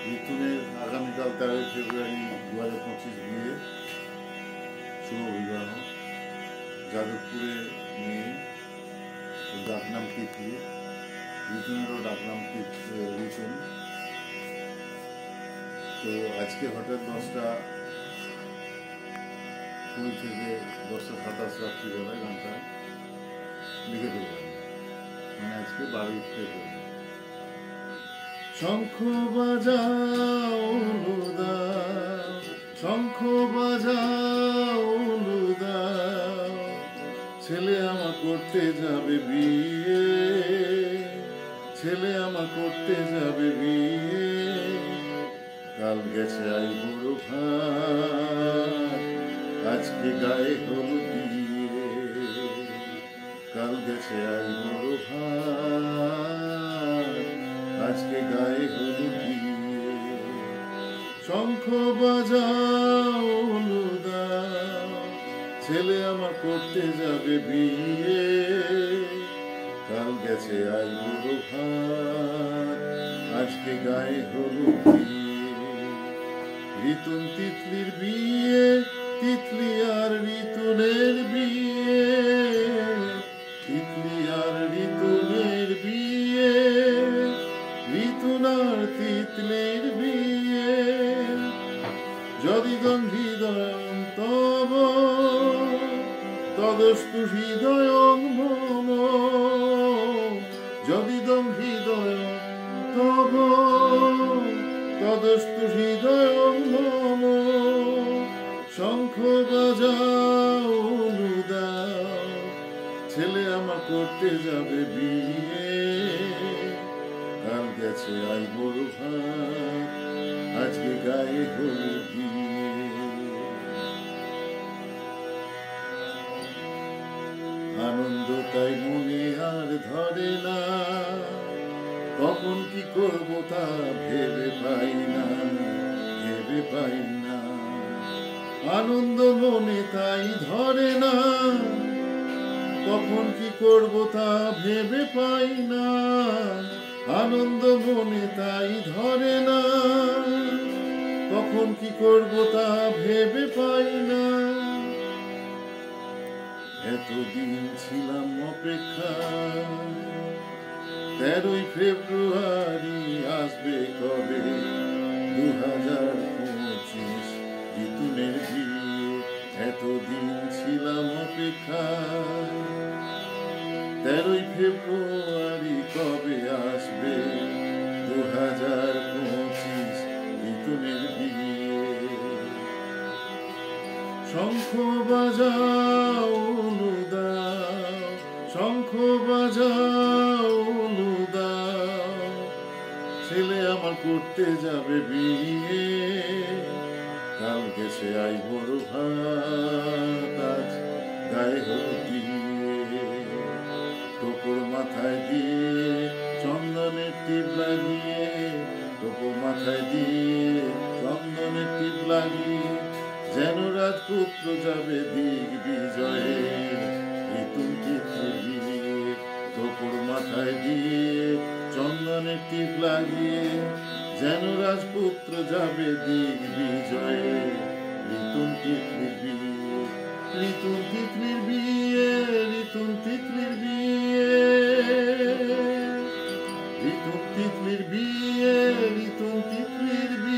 মিথুনের আগামীকাল 13ই ফেব্রুয়ারি 2025 বিয়ে, শুভ বিবাহ। যাদবপুরে মেয়ে, ডাকনাম তিতলি। মিথুনেরও ডাকনাম রিতুন। তো আজকে হঠাৎ 10:20 থেকে 10:27 রাত্রিবেলায় গানটা লিখে দেবেন, মানে আজকে 12ই ফেব্রুয়ারি। শঙ্খ বাজাও দাও, শঙ্খ বাজাও দাও, ছেলে আমার করতে যাবে বিয়ে, ছেলে আমার করতে যাবে বিয়ে। কাল গেছে আই বড় ভাত, আজকে গায়ে হলুদ দিয়ে। কাল গেছে আই বড় ভাত, আজকে গায়ে হলুদ দিয়ে। শঙ্খ বাজাও দাও, ছেলে আমার করতে যাবে বিয়ে। কাল গেছে আই বড় ভাত, আজকে গায়ে হলুদ দিয়ে। রিতুন তিতলির বিয়ে, তিতলি আর রিতুনের বিয়ে, তিতলি আর রিতুনের বিয়ে, রিতুন আর তিতলির বিয়ে। যদিদং হৃদয়ং তব তদস্তু হৃদয়ং মম, যদিদং হৃদয়ং তব তদস্তু হৃদয়ং মম। শঙ্খ বাজাও দাও, ছেলে আমার করতে যাবে বিয়ে। কাল গেছে আই বড় ভাত, আজকে গায়ে হলুদ দিয়ে। আনন্দ তাই মনে আর ধরে না, কখন কি করবো তা ভেবে পাই না, ভেবে পাই না। আনন্দ মনে তাই ধরে না, কখন কি করবো তা ভেবে পাই না। আনন্দ মনে তাই ধরে না, কখন কি করবো তা ভেবে পাই না। এতদিন ছিলাম অপেক্ষায়, 13ই ফেব্রুয়ারি আসবে কবে 2025 রিতুনের বিয়ে। এতদিন ছিলাম অপেক্ষায়, 13ই ফেব্রুয়ারি কবে আসবে 2025 রিতুনের বিয়ে। শঙ্খ বাজাও দাও, শঙ্খ বাজাও দাও, ছেলে আমার করতে যাবে বিয়ে। কাল গেছে আই বড় ভাত, আজ গায়ে হলুদ দিয়ে। টোপর মাথায় দিয়ে চন্দনের টিপ লাগিয়ে, টোপর মাথায় দিয়ে চন্দনের টিপ লাগিয়ে, যেন রাজপুত্র যাবে দিক বিজয়ে। রিতুন তিতলির বিয়ে, টোপর মাথায় দিয়ে চন্দনের টিপ লাগিয়ে, যেন রাজপুত্র যাবে দিক বিজয়ে। রিতুন তিতলির বিয়ে, রিতুন তিতলির বিয়ে, রিতুন তিতলির বিয়ে, রিতুন তিতলির বিয়ে, রিতুন তিতলির বিয়ে।